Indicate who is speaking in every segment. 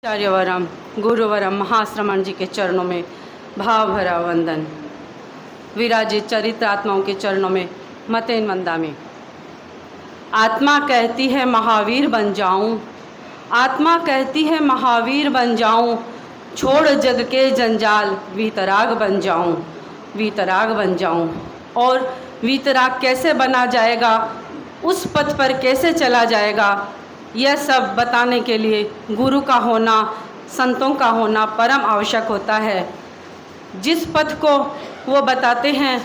Speaker 1: आचार्यवरम गुरुवरम महाश्रमण जी के चरणों में भाव भरा वंदन। विराजित चरित्रात्माओं के चरणों में मतेन वंदा में। आत्मा कहती है महावीर बन जाऊं, आत्मा कहती है महावीर बन जाऊं, छोड़ जग के जंजाल वीतराग बन जाऊं, वीतराग बन जाऊं। और वीतराग कैसे बना जाएगा, उस पथ पर कैसे चला जाएगा, यह सब बताने के लिए गुरु का होना, संतों का होना परम आवश्यक होता है। जिस पथ को वो बताते हैं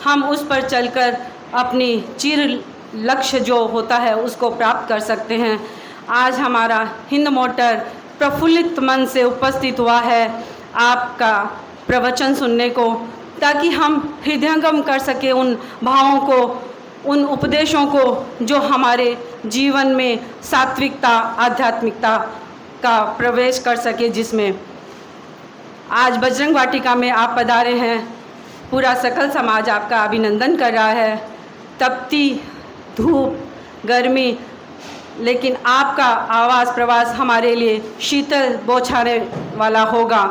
Speaker 1: हम उस पर चलकर अपनी चिर लक्ष्य जो होता है उसको प्राप्त कर सकते हैं। आज हमारा हिंद मोटर प्रफुल्लित मन से उपस्थित हुआ है आपका प्रवचन सुनने को, ताकि हम हृदयंगम कर सके उन भावों को, उन उपदेशों को जो हमारे जीवन में सात्विकता, आध्यात्मिकता का प्रवेश कर सके। जिसमें आज बजरंग वाटिका में आप पधारे हैं, पूरा सकल समाज आपका अभिनंदन कर रहा है। तपती धूप, गर्मी, लेकिन आपका आवास प्रवास हमारे लिए शीतल बौछाने वाला होगा।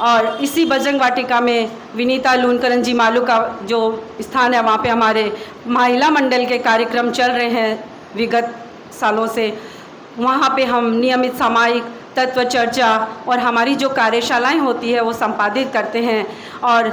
Speaker 1: और इसी बजरंग वाटिका में विनीता लूनकरन जी मालू का जो स्थान है, वहाँ पे हमारे महिला मंडल के कार्यक्रम चल रहे हैं विगत सालों से। वहाँ पे हम नियमित सामायिक तत्व चर्चा और हमारी जो कार्यशालाएं होती है वो संपादित करते हैं। और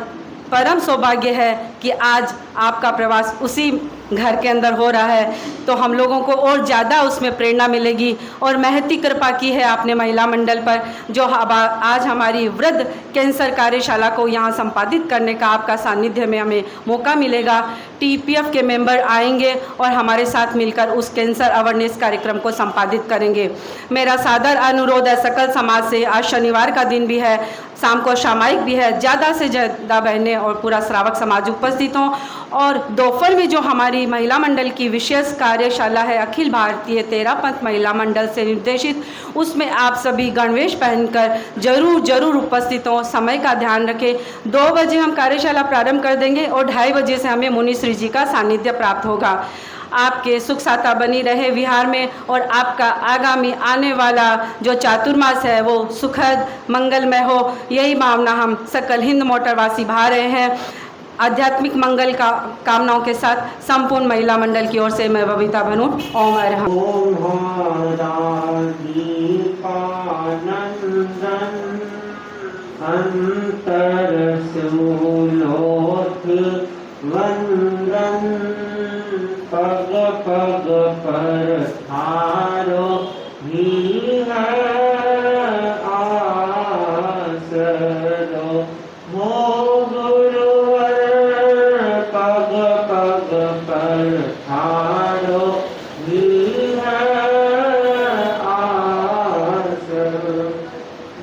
Speaker 1: परम सौभाग्य है कि आज आपका प्रवास उसी घर के अंदर हो रहा है, तो हम लोगों को और ज़्यादा उसमें प्रेरणा मिलेगी। और महती कृपा की है आपने महिला मंडल पर, जो आज हमारी वृद्ध कैंसर कार्यशाला को यहाँ संपादित करने का आपका सानिध्य में हमें मौका मिलेगा। टीपीएफ के मेंबर आएंगे और हमारे साथ मिलकर उस कैंसर अवेयरनेस कार्यक्रम को संपादित करेंगे। मेरा सादर अनुरोध है सकल समाज से, आज शनिवार का दिन भी है, शाम को सामायिक भी है, ज़्यादा से ज़्यादा बहनें और पूरा श्रावक समाज उपस्थित हों। और दोपहर में जो हमारी महिला मंडल की विशेष कार्यशाला है अखिल भारतीय तेरा पंथ महिला मंडल से निर्देशित, उसमें आप सभी गणवेश पहनकर जरूर उपस्थित हों। समय का ध्यान रखें। 2 बजे हम कार्यशाला प्रारंभ कर देंगे और 2:30 बजे से हमें मुनि श्री जी का सानिध्य प्राप्त होगा। आपके सुख साता बनी रहे विहार में, और आपका आगामी आने वाला जो चातुर्मास है वो सुखद मंगलमय हो, यही भावना हम सकल हिंद मोटरवासी भा रहे हैं। आध्यात्मिक मंगल का कामनाओं के साथ संपूर्ण महिला मंडल की ओर से मैं बबीता भनूट ओम अरहम।
Speaker 2: वंदन पग पग पर थारो ही है आसरो, हो गुरुवर पग पग पर थारो ही है आसरो।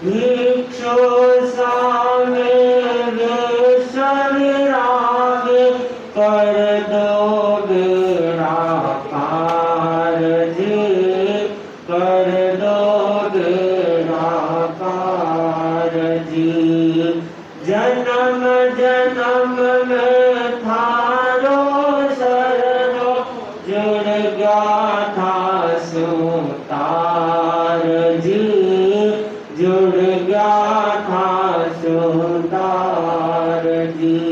Speaker 2: भिक्षु सामे कर दो बेड़ा पार जी, कर दो बेड़ा पार जी। जन्म जन्म में थारो शरणो, जुड़ गया था सुतार जी, जुड़ गया था सुतार जी।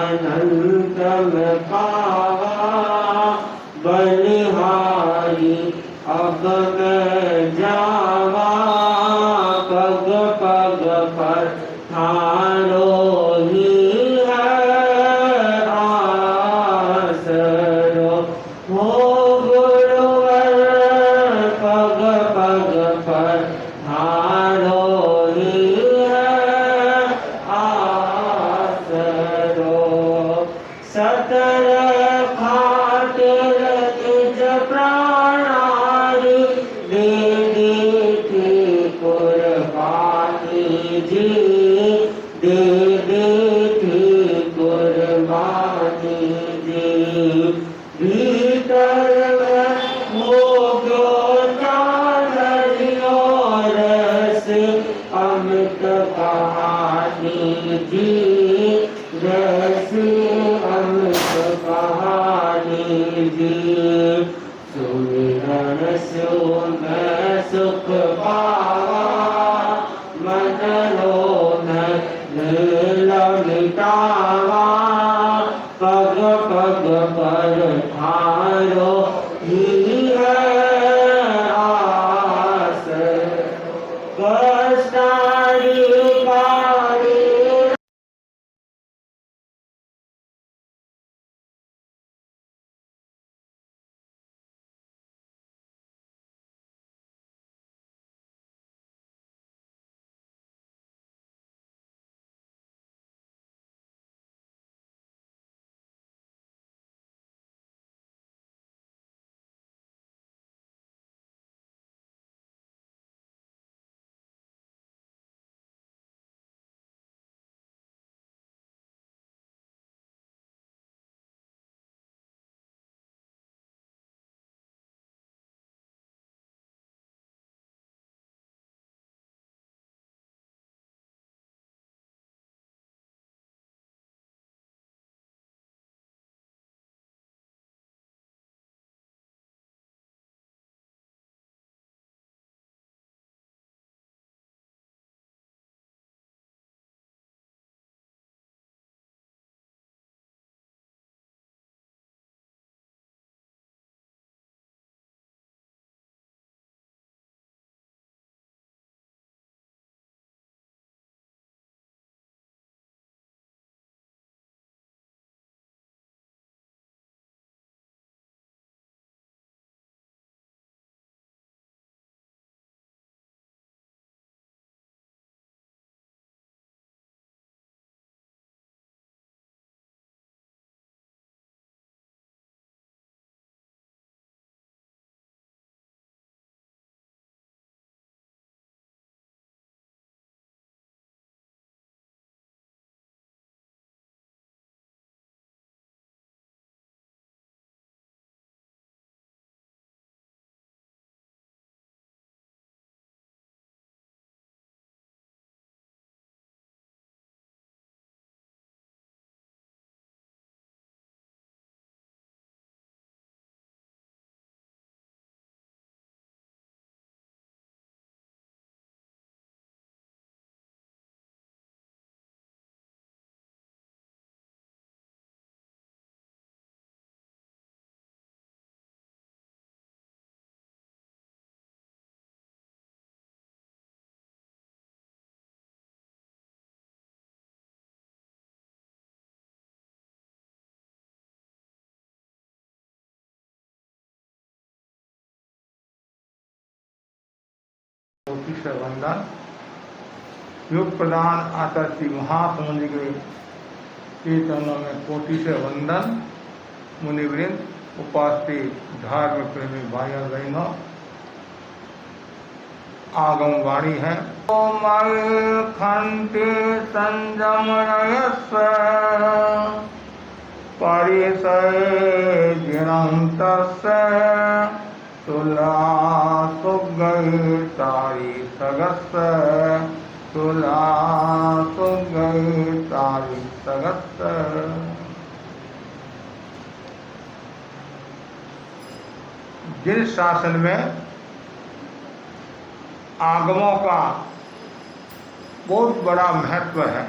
Speaker 2: अनंतम पावा बलिहारी, अब मैं जावा पग पग पर थारो ही है आसरो, हो गुरुवर पग पग पर थारो ही सतर खातिर तुझ प्राणारी, दे दे के कुर्बानी जी, दे दे के कुर्बानी जी। भीतर हो गयो चादरियो रस, अमृत कहानी जी, जैसे अमृत कहानी जी। सुमिरन सो मैं सुख पावा मन रोध मिटावा पग पग पर ठारो ही है आस कष्टारी कारी
Speaker 3: कोटि से वंदन। योग प्रदान आचार्य श्री महासमुंद जी के चरणों में कोटि से वंदन। मुनिवृंद, उपास्थित धार्मिक प्रेमी भाइयों बहनों, आगम वाणी है। ओमल खंते संजम रयस्व परिसय जिनंतस्य तुला सुगई तारी सगस तुला सुगई तारी सगस। जिन शासन में आगमों का बहुत बड़ा महत्व है,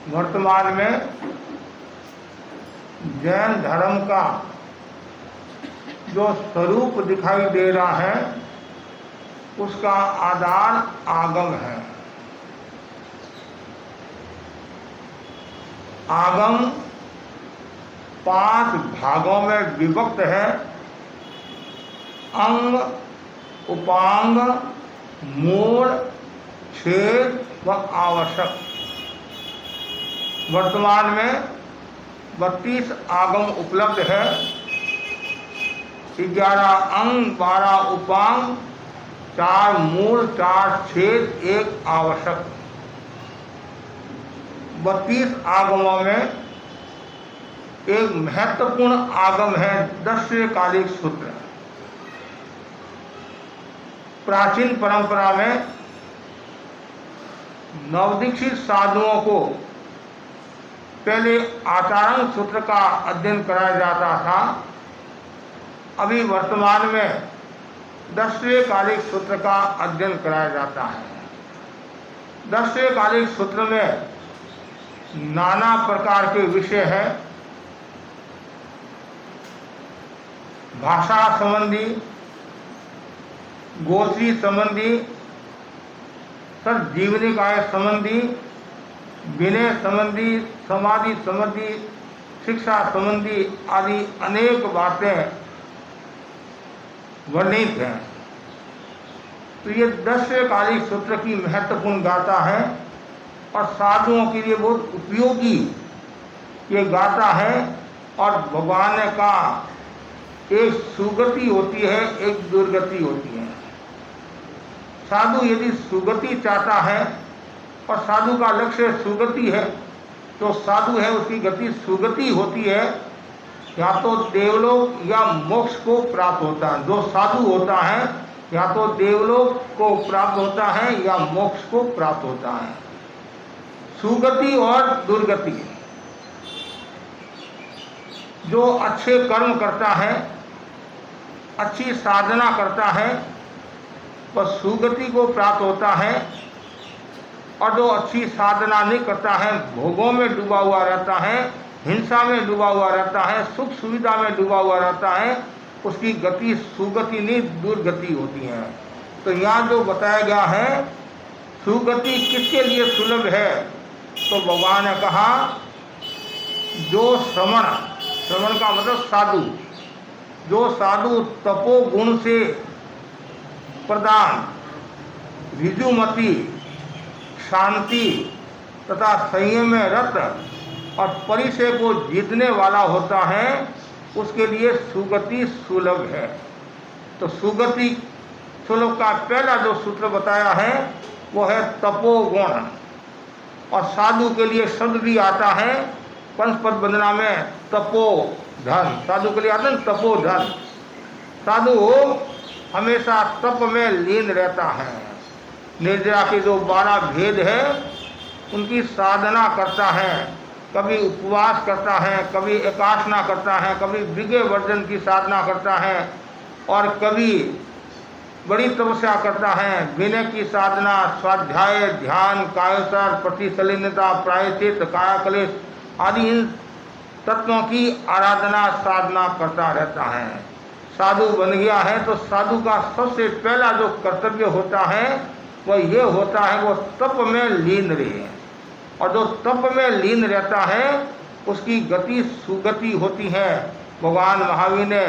Speaker 3: वर्तमान में जैन धर्म का जो स्वरूप दिखाई दे रहा है उसका आधार आगम है। आगम 5 भागों में विभक्त है। अंग, उपांग, मूल, छेद व आवश्यक। वर्तमान में 32 आगम उपलब्ध है। 11 अंग, 12 उपांग, 4 मूल, 4 छेद, 1 आवश्यक। 32 आगमों में एक महत्वपूर्ण आगम है दस्यकालिक सूत्र। प्राचीन परंपरा में नवदीक्षित साधुओं को पहले आचारण सूत्र का अध्ययन कराया जाता था। अभी वर्तमान में 10वें कालिक सूत्र का अध्ययन कराया जाता है। 10वें कालिक सूत्र में नाना प्रकार के विषय हैं। भाषा संबंधी, गोत्री संबंधी, सज्जीवनिक आय संबंधी, विनय संबंधी, समाधि संबंधी, शिक्षा संबंधी आदि अनेक बातें वर्णित हैं। तो ये 10वें कालिक सूत्र की महत्वपूर्ण गाथा है और साधुओं के लिए बहुत उपयोगी ये गाथा है। और भगवान ने कहा एक सुगति होती है, एक दुर्गति होती है। साधु यदि सुगति चाहता है और साधु का लक्ष्य सुगति है, तो साधु है उसकी गति सुगति होती है, या तो देवलोक या मोक्ष को प्राप्त होता है। जो साधु होता है या तो देवलोक को प्राप्त होता है या मोक्ष को प्राप्त होता है। सुगति और दुर्गति, जो अच्छे कर्म करता है, अच्छी साधना करता है, वह सुगति को प्राप्त होता है। और जो अच्छी साधना नहीं करता है, भोगों में डूबा हुआ रहता है, हिंसा में डूबा हुआ रहता है, सुख सुविधा में डूबा हुआ रहता है, उसकी गति सुगति नहीं दुर्गति होती है। तो यहाँ जो बताया गया है सुगति किसके लिए सुलभ है, तो भगवान ने कहा जो श्रवण का मतलब साधु, जो साधु तपोगुण से प्रदान, ऋजुमति, शांति तथा संयम में रत और परिचय को जीतने वाला होता है, उसके लिए सुगति सुलभ है। तो सुगति सुलभ का पहला जो सूत्र बताया है वो है तपोगुण। और साधु के लिए शब्द भी आता है पंचपद वंदना में, तपोधन। साधु के लिए आता है तपोधन। साधु हमेशा तप में लीन रहता है। निर्जरा के जो 12 भेद है उनकी साधना करता है, कभी उपवास करता है, कभी एकासना करता है, कभी विज्ञ वर्जन की साधना करता है, और कभी बड़ी तपस्या करता है, विनय की साधना, स्वाध्याय, ध्यान, कायसर, प्रतिसलिनता, प्रायश्चित, कायाकलेश आदि इन तत्वों की आराधना साधना करता रहता है। साधु बन गया है तो साधु का सबसे पहला जो कर्तव्य होता है वह ये होता है वो तप में लीन रहे। और जो तप में लीन रहता है उसकी गति सुगति होती है। भगवान महावीर ने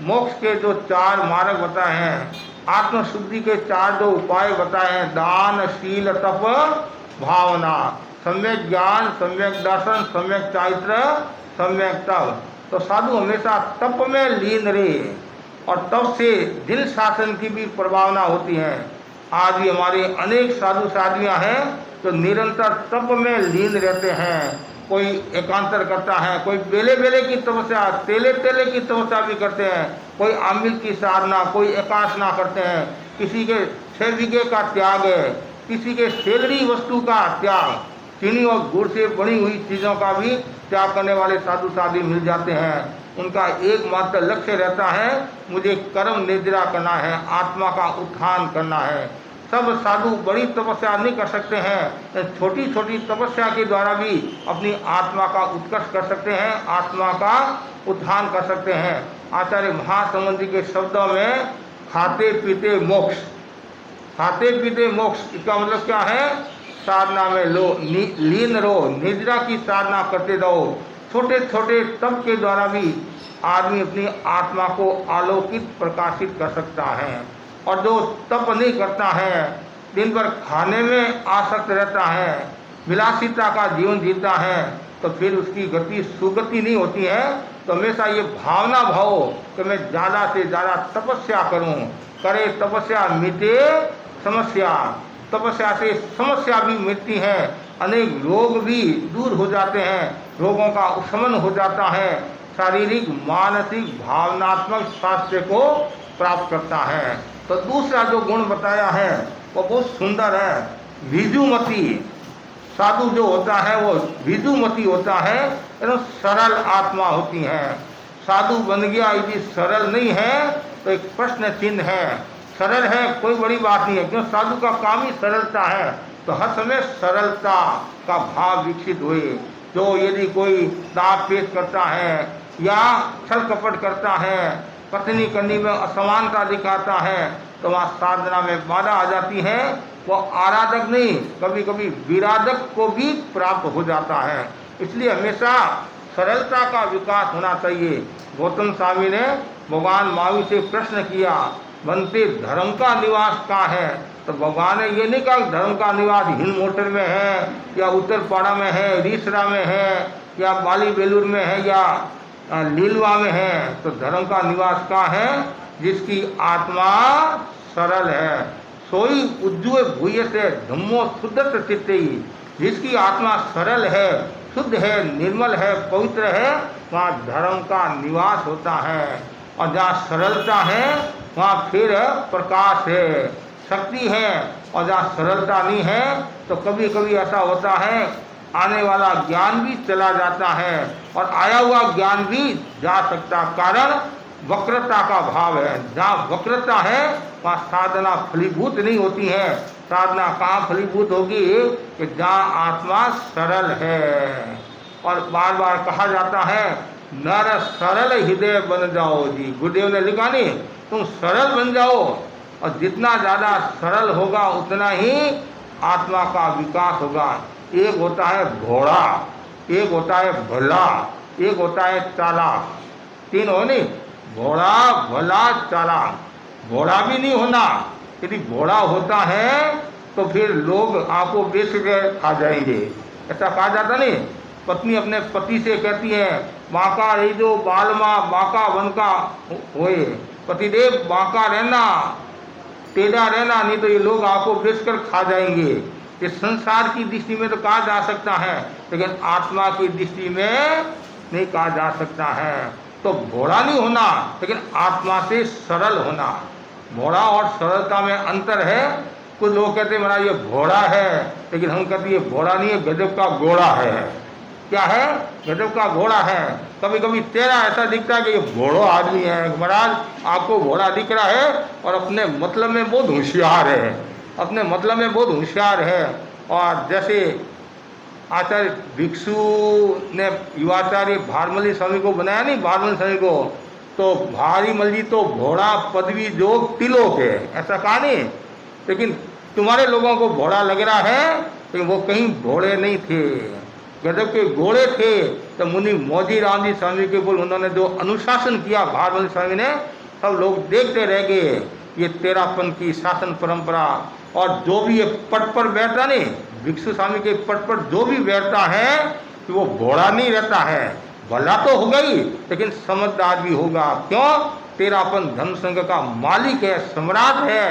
Speaker 3: मोक्ष के जो 4 मार्ग बताए हैं, आत्मशुद्धि के 4 जो उपाय बताए हैं, दान, शील, तप, भावना, सम्यक ज्ञान, सम्यक दर्शन, सम्यक चारित्र, सम्यक तप। तो साधु हमेशा तप में लीन रहे और तप से दिल शासन की भी प्रभावना होती है। आज भी हमारे अनेक साधु साधियाँ हैं जो निरंतर तप में लीन रहते हैं। कोई एकांतर करता है, कोई बेले बेले की तपस्या, तेले तेले की तपस्या भी करते हैं, कोई आमिल की साधना, कोई एकासना करते हैं, किसी के 6 बीघे का त्याग है, किसी के सेलरी वस्तु का त्याग, चीनी और गुड़ से बनी हुई चीज़ों का भी त्याग करने वाले साधु साधी मिल जाते हैं। उनका एकमात्र लक्ष्य रहता है मुझे कर्म निद्रा करना है, आत्मा का उत्थान करना है। सब साधु बड़ी तपस्या नहीं कर सकते हैं, छोटी छोटी तपस्या के द्वारा भी अपनी आत्मा का उत्कर्ष कर सकते हैं, आत्मा का उत्थान कर सकते हैं। आचार्य महासंबंधी के शब्दों में खाते पीते मोक्ष, खाते पीते मोक्ष, इसका मतलब क्या है? साधना में लीन रहो, निद्रा की साधना करते रहो। छोटे छोटे तप के द्वारा भी आदमी अपनी आत्मा को आलोकित प्रकाशित कर सकता है। और जो तप नहीं करता है, दिन भर खाने में आसक्त रहता है, विलासिता का जीवन जीता है, तो फिर उसकी गति सुगति नहीं होती है। तो हमेशा ये भावना भाव कि मैं ज़्यादा से ज़्यादा तपस्या करूं, करे तपस्या मिटे समस्या, तपस्या से समस्या भी मिटती है, अनेक रोग भी दूर हो जाते हैं, रोगों का उपशमन हो जाता है, शारीरिक मानसिक भावनात्मक स्वास्थ्य को प्राप्त करता है। तो दूसरा जो गुण बताया है वो बहुत सुंदर है, विजुमति। साधु जो होता है वो विजुमति होता है, एकदम सरल आत्मा होती है। साधु बन गया यदि सरल नहीं है तो एक प्रश्न चिन्ह है। सरल है कोई बड़ी बात नहीं है, क्यों साधु का काम ही सरलता है। तो हर समय सरलता का भाव विकसित हुए। जो यदि कोई दाव पेश करता है या छल कपट करता है, पत्नी करनी में असमानता दिखाता है, तो वहाँ साधना में बाधा आ जाती है। वो आराधक नहीं, कभी कभी विराधक को भी प्राप्त हो जाता है। इसलिए हमेशा सरलता का विकास होना चाहिए। गौतम स्वामी ने भगवान महावीर से प्रश्न किया, बनते धर्म का निवास कहाँ है? तो भगवान ने ये नहीं कहा धर्म का निवास हिल मोटर में है या उत्तरपाड़ा में है, रीसरा में है या बाली बेलूर में है या लीलवा में है। तो धर्म का निवास कहाँ है? जिसकी आत्मा सरल है। सोई उज्ज्वल भूय से धम्मो शुद्ध चित्ते ही। जिसकी आत्मा सरल है, शुद्ध है, निर्मल है, पवित्र है, वहाँ धर्म का निवास होता है। और जहाँ सरलता है वहाँ फिर प्रकाश है, शक्ति है। और जहाँ सरलता नहीं है तो कभी कभी ऐसा होता है आने वाला ज्ञान भी चला जाता है और आया हुआ ज्ञान भी जा सकता। कारण वक्रता का भाव है। जहाँ वक्रता है वहाँ साधना फलीभूत नहीं होती है। साधना कहाँ फलीभूत होगी? कि जहाँ आत्मा सरल है। और बार बार कहा जाता है नर सरल हृदय बन जाओ जी। गुरुदेव ने लिखा नहीं, तुम सरल बन जाओ। और जितना ज़्यादा सरल होगा उतना ही आत्मा का विकास होगा। एक होता है घोड़ा, एक होता है भला, एक होता है चालाक। तीन हो नहीं, घोड़ा, भला, चालाक। घोड़ा भी नहीं होना। यदि घोड़ा होता है तो फिर लोग आपको बेच के खा जाएंगे। ऐसा कहा जाता नहीं। पत्नी अपने पति से कहती है बांका रही जो बालमा बांका बनका होए। पतिदेव बांका रहना, टेढ़ा रहना, नहीं तो ये लोग आपको बेच कर खा जाएंगे। इस संसार की दृष्टि में तो कहा जा सकता है, लेकिन आत्मा की दृष्टि में नहीं कहा जा सकता है। तो घोड़ा नहीं होना, लेकिन आत्मा से सरल होना। घोड़ा और सरलता में अंतर है। कुछ लोग कहते हैं महाराज ये घोड़ा है, लेकिन हम कहते हैं ये घोड़ा नहीं है, गजब का घोड़ा है। क्या है? गजब का घोड़ा है। कभी कभी तेरा ऐसा दिखता है कि ये घोड़ो आदमी है। महाराज आपको घोड़ा दिख रहा है और अपने मतलब में बहुत होशियार है, अपने मतलब में बहुत होशियार है। और जैसे आचार्य भिक्षु ने युवाचार्य भारमली स्वामी को बनाया नहीं, भारमली स्वामी को, तो भारी मल तो घोड़ा पदवी जो तिलोक है, ऐसा कहा नहीं। लेकिन तुम्हारे लोगों को घोड़ा लग रहा है, लेकिन वो कहीं घोड़े नहीं थे, गजब के घोड़े थे। तो मुनि मौजी राम जी स्वामी के बोल उन्होंने जो अनुशासन किया भारमली स्वामी ने, सब लोग देखते रह गए। ये तेरापन की शासन परंपरा। और जो भी ये पट पर बैठता नहीं, भिक्षु स्वामी के पट पर जो भी बैठता है कि वो घोड़ा नहीं रहता है। भला तो होगा ही, लेकिन समझदार भी होगा। क्यों? तेरापन धन संघ का मालिक है, सम्राट है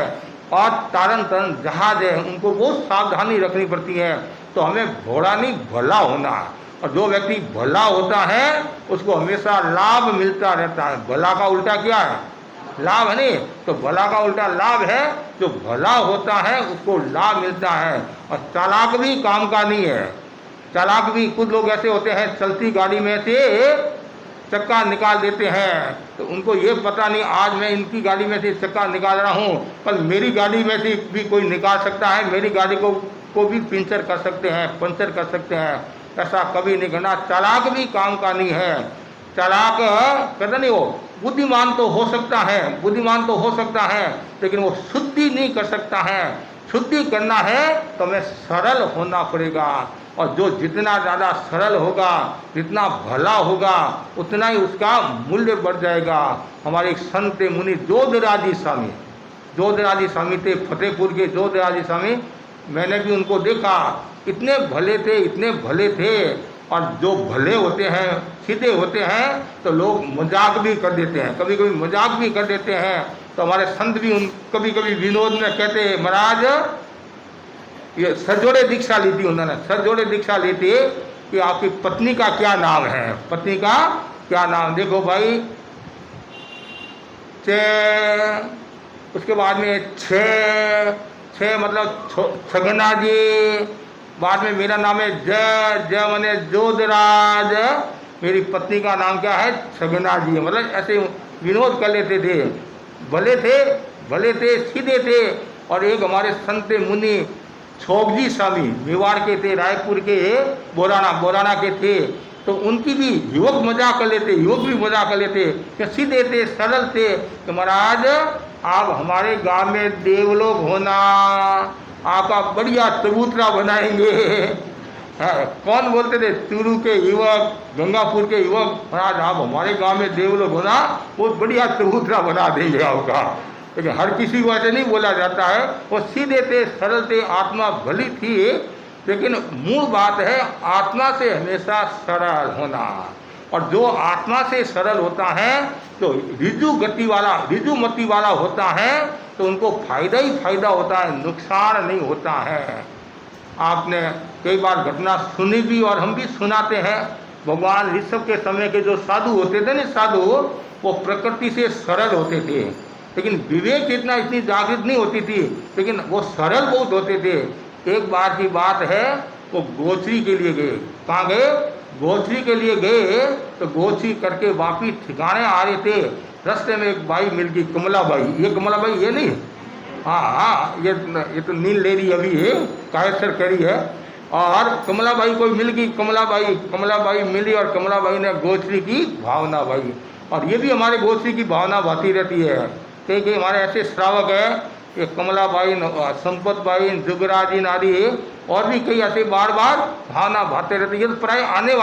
Speaker 3: और तारन तरन जहाज है। उनको बहुत सावधानी रखनी पड़ती है। तो हमें घोड़ा नहीं भला होना। और जो व्यक्ति भला होता है उसको हमेशा लाभ मिलता रहता है। भला का उल्टा क्या है? लाभ है नहीं। तो भला का उल्टा लाभ है। जो भला होता है उसको लाभ मिलता है। और चालाक भी काम का नहीं है। चालाक भी कुछ लोग ऐसे होते हैं, चलती गाड़ी में से चक्का निकाल देते हैं। तो उनको ये पता नहीं आज मैं इनकी गाड़ी में से चक्का निकाल रहा हूँ, कल मेरी गाड़ी में से भी कोई निकाल सकता है, मेरी गाड़ी को भी पंचर कर सकते हैं, पंचर कर सकते हैं। ऐसा कभी नहीं करना। चालाक भी काम का नहीं है। चालाक कहते नहीं, वो बुद्धिमान तो हो सकता है, बुद्धिमान तो हो सकता है, लेकिन वो शुद्धि नहीं कर सकता है। शुद्धि करना है तो हमें सरल होना पड़ेगा। और जो जितना ज़्यादा सरल होगा, जितना भला होगा, उतना ही उसका मूल्य बढ़ जाएगा। हमारे एक संत मुनि जोधराजी स्वामी, जोधराजी स्वामी थे, फतेहपुर के जोधराजी स्वामी। मैंने भी उनको देखा, इतने भले थे, इतने भले थे। और जो भले होते हैं, सीधे होते हैं, तो लोग मजाक भी कर देते हैं, कभी कभी मजाक भी कर देते हैं। तो हमारे संत भी उन कभी कभी विनोद में कहते हैं महाराज ये सरजोड़े दीक्षा ली थी उन्होंने, सरजोड़े दीक्षा ली थी कि आपकी पत्नी का क्या नाम है, पत्नी का क्या नाम। देखो भाई, उसके बाद में छः मतलब छगना जी। बाद में मेरा नाम है जय, जय मने जोधराज। मेरी पत्नी का नाम क्या है? छगना जी। मतलब ऐसे विनोद कर लेते थे। भले थे, भले थे, सीधे थे। और एक हमारे संत मुनि छोगजी स्वामी मेवाड़ के थे, रायपुर के बोराना के थे, तो उनकी भी युवक मजाक कर लेते, युवक भी मजाक कर लेते कि सीधे थे, सरल थे कि महाराज आप हमारे गांव में देवलोक होना, आपका बढ़िया चबूतरा बनाएंगे। कौन बोलते थे? चूरू के युवक, गंगापुर के युवक, महाराज आप हमारे गांव में देवलोक होना, बहुत बढ़िया चबूतरा बना देंगे आपका। लेकिन हर किसी को ऐसे नहीं बोला जाता है। वो सीधे थे, सरल थे, आत्मा भली थी, लेकिन मूल बात है आत्मा से हमेशा सरल होना। और जो आत्मा से सरल होता है तो रिजु गति वाला, रिजु मति वाला होता है, तो उनको फायदा ही फायदा होता है, नुकसान नहीं होता है। आपने कई बार घटना सुनी भी और हम भी सुनाते हैं। भगवान ऋषभ के समय के जो साधु होते थे ना, साधु, वो प्रकृति से सरल होते थे, लेकिन विवेक चेतना इतनी जागृत नहीं होती थी, लेकिन वो सरल बहुत होते थे। एक बार की बात है, वो गोचरी के लिए गए। कहाँ गए? गोचरी के लिए गए। तो गोचरी करके वापिस ठिकाने आ रहे थे, रास्ते में एक बाई मिल गई, कमला बाई। ये कमला बाई ये नहीं, हाँ, ये तो नील लेरी अभी है, कायसर करी है। और कमला बाई कोई मिल गई, कमला बाई मिली और कमला बाई ने गोचरी की भावना भाई। और ये भी हमारे गोचरी की भावना भाती रहती है। कई हमारे ऐसे श्रावक है कि कमला बाई, संपत बाई, जुगराजी आदि, और भी कई ऐसे बार बार भावना भाते रहते। ये तो प्राय आने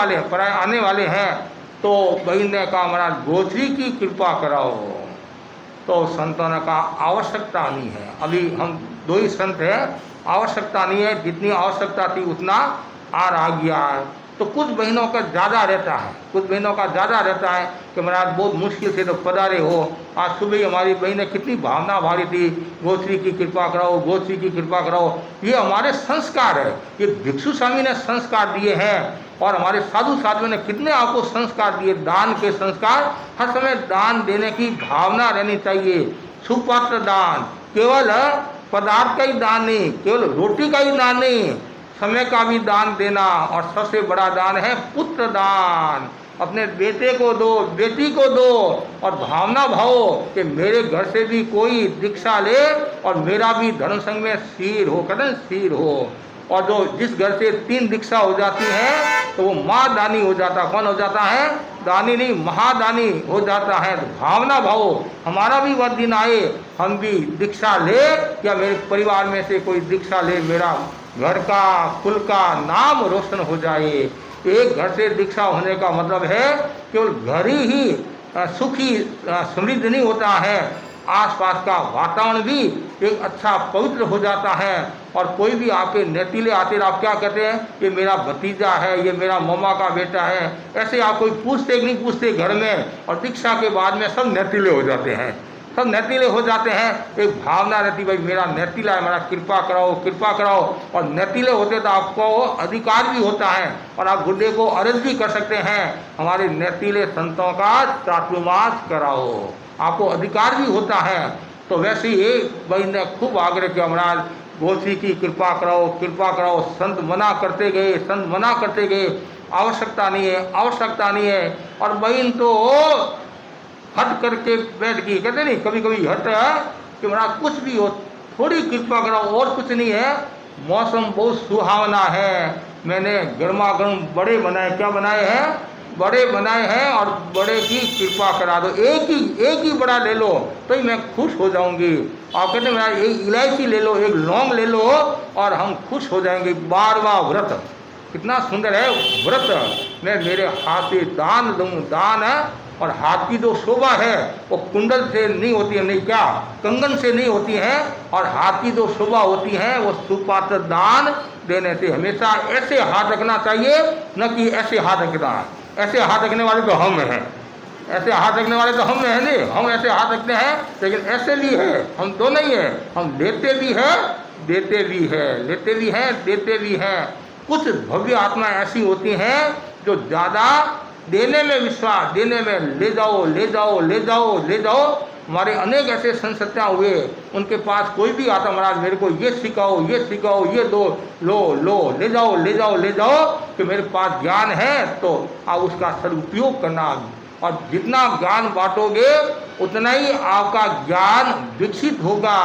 Speaker 3: वाले हैं। तो बहन ने कहा महाराज गोचरी की कृपा कराओ। तो संतों ने कहा आवश्यकता नहीं है, अभी हम 2 ही संत हैं, आवश्यकता नहीं है, जितनी आवश्यकता थी उतना आ गया है। तो कुछ बहनों का ज़्यादा रहता है, कि महाराज बहुत मुश्किल से तो पधारे हो। आज सुबह हमारी बहन ने कितनी भावना भारी थी, गोचरी की कृपा कराओ। ये हमारे संस्कार है, ये भिक्षु स्वामी ने संस्कार दिए हैं। और हमारे साधु साधुओं ने कितने आपको संस्कार दिए, दान के संस्कार। हर समय दान देने की भावना रहनी चाहिए। सुपात्र दान, केवल पदार्थ का ही दान नहीं, केवल रोटी का ही दान नहीं, समय का भी दान देना। और सबसे बड़ा दान है पुत्र दान। अपने बेटे को दो, बेटी को दो, और भावना भाओ कि मेरे घर से भी कोई दीक्षा ले और मेरा भी धर्म संघ में सिर हो। और जो जिस घर से 3 दीक्षा हो जाती है तो वो महादानी हो जाता। कौन हो जाता है? दानी नहीं, महादानी हो जाता है। तो भावना भाओ हमारा भी वह दिन आए, हम भी दीक्षा ले, या मेरे परिवार में से कोई दीक्षा ले, मेरा घर का, कुल का नाम रोशन हो जाए। एक घर से दीक्षा होने का मतलब है केवल घर ही सुखी समृद्ध नहीं होता है, आसपास का वातावरण भी एक अच्छा पवित्र हो जाता है। और कोई भी आपके नेतीले आते, आप क्या कहते हैं? ये मेरा भतीजा है, ये मेरा मामा का बेटा है। ऐसे आप कोई पूछते नहीं पूछते घर में, और दीक्षा के बाद में सब नेतीले हो जाते हैं, एक भावना रहती, भाई मेरा नेतीला है, मेरा कृपा कराओ। और नेतीले होते तो आपको अधिकार भी होता है, और आप गुड्डे को अर्ज भी कर सकते हैं, हमारे नेतीले संतों का चातुर्मास कराओ, आपको अधिकार भी होता है। तो वैसे ही भाई ने खूब आग्रह किया, महाराज गोचरी की कृपा कराओ। संत मना करते गए, आवश्यकता नहीं है। और बहन तो हट करके बैठ गई। कहते नहीं कभी कभी हट है कि महाराज कुछ भी हो, थोड़ी कृपा कराओ, और कुछ नहीं है। मौसम बहुत सुहावना है, मैंने गर्मा गर्म बड़े बनाए। क्या बनाए हैं? बड़े बनाए हैं, और बड़े की कृपा करा दो। एक ही बड़ा ले लो तो ही मैं खुश हो जाऊंगी। आप कहते मेरा एक इलायची ले लो, एक लौंग ले लो, और हम खुश हो जाएंगे। 12वां व्रत कितना सुंदर है व्रत। मैं मेरे हाथ से दान दूँ, दान है। और हाथ की जो शोभा है वो कुंडल से नहीं होती है, नहीं क्या कंगन से नहीं होती है। और हाथ की जो शोभा होती है वो सुपात्र दान देने से। हमेशा ऐसे हाथ रखना चाहिए, न कि ऐसे हाथ रखना। ऐसे हाथ रखने वाले तो हम हैं, ऐसे हाथ रखने वाले तो हम हैं नहीं, हम ऐसे हाथ रखते हैं। लेकिन ऐसे भी है, हम दोनों ही है, हम लेते भी है, देते भी हैं। कुछ भव्य आत्मा ऐसी होती हैं जो ज़्यादा देने में विश्वास, देने में ले जाओ। हमारे अनेक ऐसे संस्कृतियाँ हुए, उनके पास कोई भी आता, महाराज मेरे को ये सिखाओ, ये दो, लो, ले जाओ, कि मेरे पास ज्ञान है, तो आप उसका सदुपयोग करना। और जितना ज्ञान बांटोगे उतना ही आपका ज्ञान विकसित होगा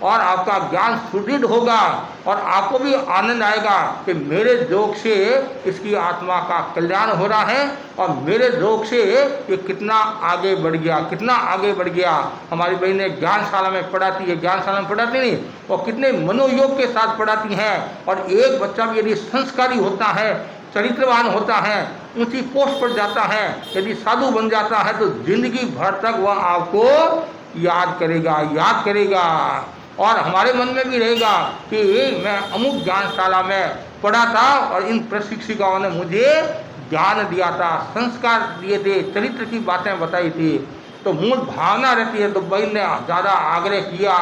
Speaker 3: और आपका ज्ञान सुदृढ़ होगा और आपको भी आनंद आएगा कि मेरे योग से इसकी आत्मा का कल्याण हो रहा है और मेरे योग से ये कितना आगे बढ़ गया, कितना आगे बढ़ गया। हमारी बहन ने ज्ञानशाला में पढ़ाती है, ज्ञानशाला में पढ़ाती नहीं, और कितने मनोयोग के साथ पढ़ाती हैं। और एक बच्चा भी यदि संस्कारी होता है, चरित्रवान होता है, ऊंची पोस्ट पर जाता है, यदि साधु बन जाता है तो जिंदगी भर तक वह आपको याद करेगा, याद करेगा। और हमारे मन में भी रहेगा कि मैं अमुक ज्ञानशाला में पढ़ा था और इन प्रशिक्षिकाओं ने मुझे ज्ञान दिया था, संस्कार दिए थे, चरित्र की बातें बताई थी। तो मूल भावना रहती है। तो बहन ने ज़्यादा आग्रह किया,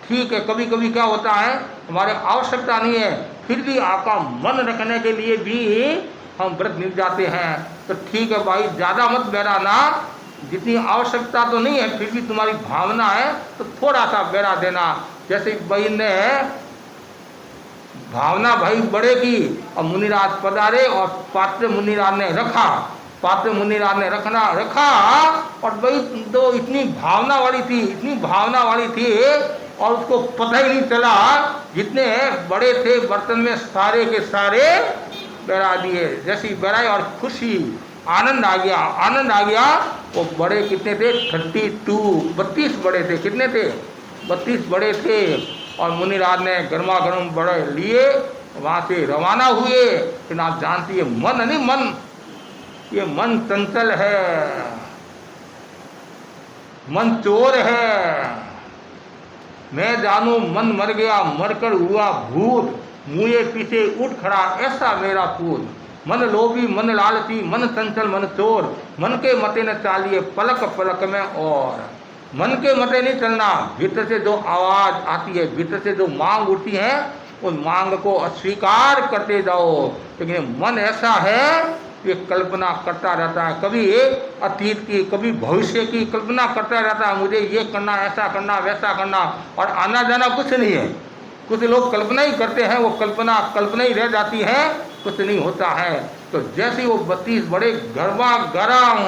Speaker 3: ठीक है। कभी कभी क्या होता है, हमारे आवश्यकता नहीं है, फिर भी आपका मन रखने के लिए भी हम व्रत निभ जाते हैं। तो ठीक है भाई, ज़्यादा मत बहराना, जितनी आवश्यकता तो नहीं है फिर भी तुम्हारी भावना है तो थोड़ा सा बहरा देना। जैसे बहन ने भावना भाई बड़े की और मुनिराज पधारे और पात्र मुनिराज ने रखा, पात्र मुनिराज ने रखा और भाई तो इतनी भावना वाली थी, इतनी भावना वाली थी और उसको पता ही नहीं चला, जितने बड़े थे बर्तन में सारे के सारे बहरा दिए। जैसी बहराई और खुशी, आनंद आ गया, आनंद आ गया। वो बड़े कितने थे? 32 बड़े थे। कितने थे? 32 बड़े थे। और मुनिराज ने गर्मा गर्म बड़े लिए, वहाँ से रवाना हुए। लेकिन आप जानती है, मन नहीं, मन, ये मन चंचल है, मन चोर है। मैं जानू मन मर गया, मरकर हुआ भूत, मुँहे पीछे उठ खड़ा ऐसा मेरा पूत। मन लोभी मन लालची, मन चंचल मन चोर, मन के मते न चालिए पलक पलक में और। मन के मते नहीं चलना, भीतर से जो आवाज़ आती है, भीतर से जो मांग उठती है, उस मांग को अस्वीकार करते जाओ। लेकिन मन ऐसा है, ये कल्पना करता रहता है, कभी अतीत की कभी भविष्य की कल्पना करता रहता है, मुझे ये करना, ऐसा करना, वैसा करना, और आना जाना कुछ नहीं है। कुछ लोग कल्पना ही करते हैं, वो कल्पना ही रह जाती है, कुछ नहीं होता है। तो जैसे वो 32 बड़े गरबा गरम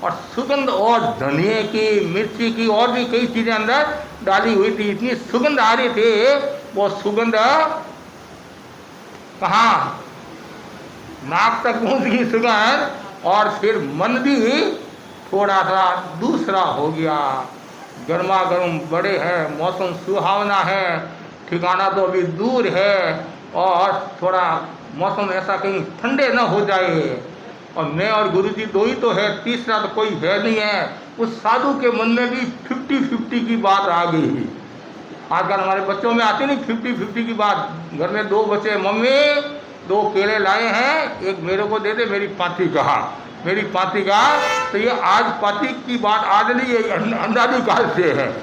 Speaker 3: और सुगंध और धनिए की, मिर्ची की और भी कई चीज़ें अंदर डाली हुई थी, इतनी सुगंध आ रही थी। वो सुगंध कहाँ, नाक तक पहुँच गई सुगंध, और फिर मन भी थोड़ा सा दूसरा हो गया। गर्मा गर्म बड़े हैं, मौसम सुहावना है, ठिकाना तो अभी दूर है, और थोड़ा मौसम ऐसा कहीं ठंडे न हो जाए। और मैं और गुरुजी दो ही तो है, तीसरा तो कोई है नहीं है। उस साधु के मन में भी 50-50 की बात आ गई। आजकल हमारे बच्चों में आती नहीं 50-50 की बात। घर में 2 बच्चे, मम्मी 2 केले लाए हैं, एक मेरे को दे दे, मेरी पाती कहा, मेरी पाती का। तो ये आज पाती की बात आज नहीं है, अनादि काल से है,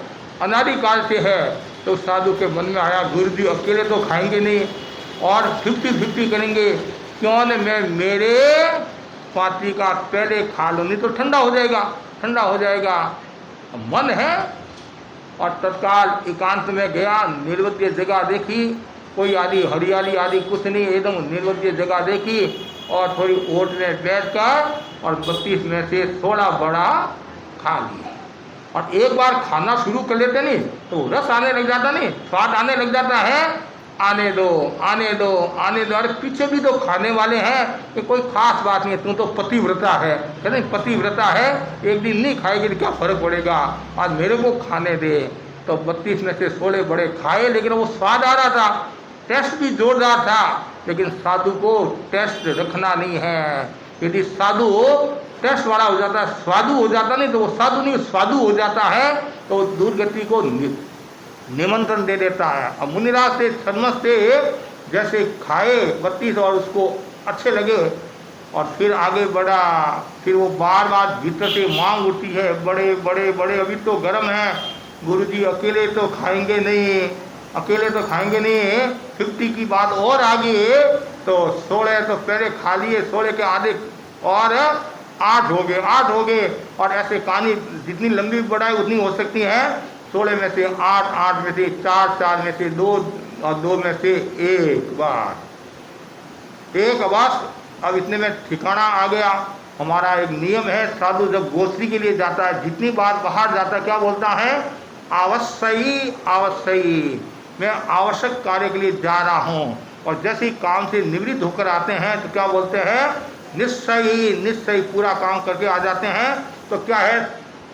Speaker 3: अनादि काल से है। तो साधु के मन में आया, गुरुजी अकेले तो खाएंगे नहीं और 50-50 करेंगे, क्यों न मैं मेरे पाती का पहले खा लूँ, नहीं तो ठंडा हो जाएगा, ठंडा हो जाएगा। मन है। और तत्काल एकांत में गया, निर्वद्य जगह देखी, कोई आदि हरियाली आदि कुछ नहीं, एकदम निर्वद्य जगह देखी और थोड़ी ओट में बैठकर और 32 में से 16 बड़ा खा लिए। और एक बार खाना शुरू कर लेते नहीं तो रस आने लग जाता, नहीं स्वाद आने लग जाता है, आने दो आने दो आने दो। अरे पीछे भी तो खाने वाले हैं, कि कोई खास बात नहीं, तू तो पतिव्रता है, कहते पतिव्रता है, एक दिन नहीं खाएगी तो क्या फर्क पड़ेगा, आज मेरे को खाने दे। तो 32 में से 16 बड़े खाए, लेकिन वो स्वाद आ रहा था, टेस्ट भी जोरदार था। लेकिन साधु को टेस्ट रखना नहीं है। यदि साधु टेस्ट वाला हो जाता है, स्वादु हो जाता नहीं, तो वो साधु नहीं स्वादु हो जाता है, तो दुर्गति को निमंत्रण दे देता है। अब मुनिराज से सन्मत से जैसे खाए 32 और उसको अच्छे लगे और फिर आगे बढ़ा। फिर वो बार बार भीतर से मांग उठती है, बड़े बड़े बड़े, अभी तो गर्म है गुरुजी, अकेले तो खाएंगे नहीं, अकेले तो खाएंगे नहीं। 50 की बात और आ गई, तो 16 तो पहले खा लिए, 16 के आधे और 8 हो गए, 8 हो गए। और ऐसे कहानी जितनी लंबी बढ़ाई उतनी हो सकती है। 16 में से 8, 8 में से 4, 4 में से 2 और 2 में से 1 बार, एक बस। अब इतने में ठिकाना आ गया, हमारा एक नियम है, साधु जब गोश्री के लिए जाता है, जितनी बार बाहर जाता है क्या बोलता है? अवश्य अवश्य, मैं आवश्यक कार्य के लिए जा रहा हूँ। और जैसे ही काम से निवृत्त होकर आते हैं तो क्या बोलते हैं? निश्चय निश्चय, पूरा काम करके आ जाते हैं। तो क्या है,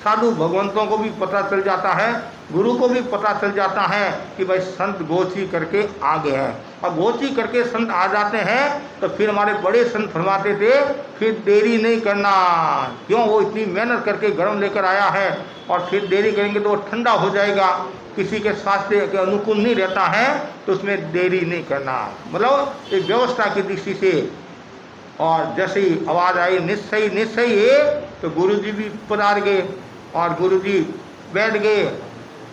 Speaker 3: साधु भगवंतों को भी पता चल जाता है, गुरु को भी पता चल जाता है कि भाई संत गोची करके आ गए हैं। अब गोची करके संत आ जाते हैं तो फिर हमारे बड़े संत फरमाते थे फिर देरी नहीं करना। क्यों? वो इतनी मेहनत करके गर्म लेकर आया है और फिर देरी करेंगे तो वो ठंडा हो जाएगा, किसी के स्वास्थ्य के अनुकूल नहीं रहता है, तो उसमें देरी नहीं करना। मतलब एक व्यवस्था की दृष्टि से। और जैसे ही आवाज़ आई निश्चय निश्चय, तो गुरुजी भी पधार गए और गुरुजी बैठ गए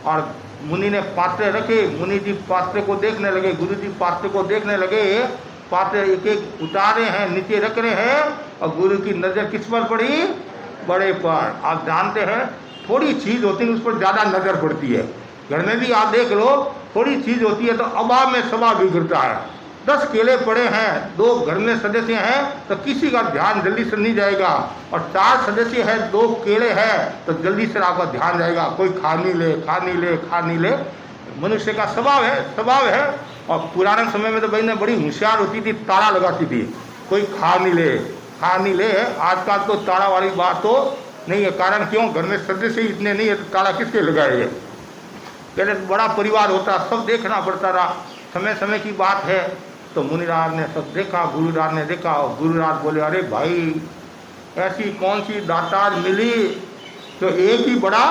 Speaker 3: और मुनि ने पात्र रखे। मुनि जी पात्र को देखने लगे, गुरुजी पात्र को देखने लगे। पात्र एक एक उतारे हैं, नीचे रख रहे हैं और गुरु की नज़र किस पर पड़ी? बड़े पर। आप जानते हैं थोड़ी चीज़ होती है उस पर ज़्यादा नज़र पड़ती है। घर में भी आप देख लो, थोड़ी चीज़ होती है तो अभाव में स्वभाव बिगड़ता है। 10 केले पड़े हैं, 2 घर में सदस्य हैं तो किसी का ध्यान जल्दी से नहीं जाएगा, और 4 सदस्य हैं, 2 केले हैं तो जल्दी से आपका ध्यान जाएगा। कोई खा नहीं ले, खा नहीं ले, खा नहीं ले। मनुष्य का स्वभाव है। और पुराने समय में तो भाई ने बड़ी होशियार होती थी, ताला लगाती थी, कोई खा नहीं ले, खा नहीं ले। आजकल तो ताला वाली बात तो नहीं है। कारण क्यों? घर में सदस्य ही इतने नहीं है तो ताला किसके लगाएंगे? पहले बड़ा परिवार होता, सब देखना पड़ता था। समय समय की बात है तो मुनिराज ने सब देखा, गुरुराज ने देखा और गुरुराज बोले अरे भाई ऐसी कौन सी दातार मिली तो एक ही बड़ा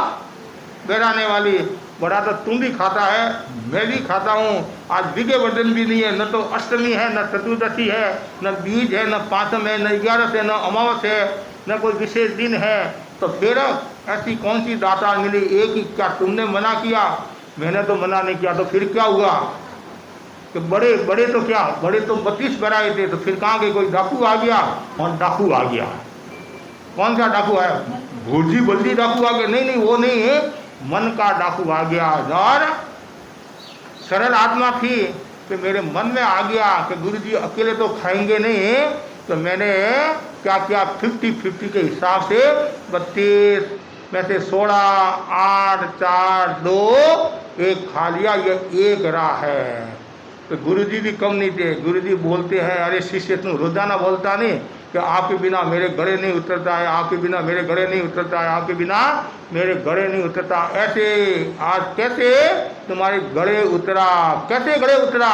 Speaker 3: बेराने वाली। बड़ा तो तुम भी खाता है, मैं भी खाता हूँ। आज विजय वर्धन भी नहीं है, न तो अष्टमी है, न चतुर्दशी है, न बीज है, न पाँचम है, न 11 है, न अमावस है, न कोई विशेष दिन है। तो फिर ऐसी कौन सी दातार मिली एक ही? क्या तुमने मना किया? मैंने तो मना नहीं किया। तो फिर क्या हुआ कि बड़े बड़े तो क्या, बड़े तो 32 बनाए थे, तो फिर कहाँ के कोई डाकू आ गया और डाकू आ गया। कौन सा डाकू है? भूलजी बल्दी डाकू आ गया? नहीं, वो नहीं है, मन का डाकू आ गया। और सरल आत्मा थी कि मेरे मन में आ गया कि गुरुजी अकेले तो खाएंगे नहीं, तो मैंने क्या किया 50-50 के हिसाब से 32 में से 16, 8, 4, 2, 1 खा लिया। ये 1 रहा है। तो गुरुजी भी कम नहीं थे। गुरुजी बोलते हैं अरे शिष्य तुम रोजाना बोलता नहीं कि आपके बिना मेरे गले नहीं उतरता है, आपके बिना मेरे गले नहीं उतरता है, आपके बिना मेरे गले नहीं उतरता। ऐसे आज कैसे तुम्हारे गले उतरा? कैसे गले उतरा?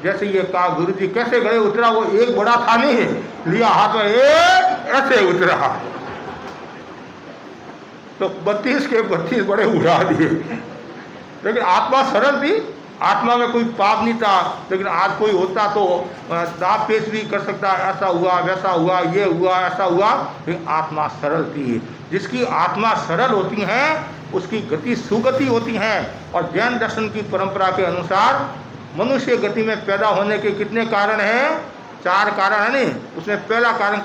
Speaker 3: जैसे ये कहा गुरुजी कैसे गले उतरा? वो एक बड़ा था नहीं, लिया हाथ में ऐसे उतरा तो 32 के 32 बड़े उड़ा दिए। लेकिन आत्मा सरल थी, आत्मा में कोई पाप नहीं था। लेकिन आज कोई होता तो दाव पेश भी कर सकता, ऐसा हुआ, वैसा हुआ, ये हुआ, ऐसा हुआ। लेकिन आत्मा सरल थी। जिसकी आत्मा सरल होती है उसकी गति सुगति होती है। और जैन दर्शन की परंपरा के अनुसार मनुष्य गति में पैदा होने के कितने कारण हैं? 4 कारण है नहीं। उसमें पहला कारण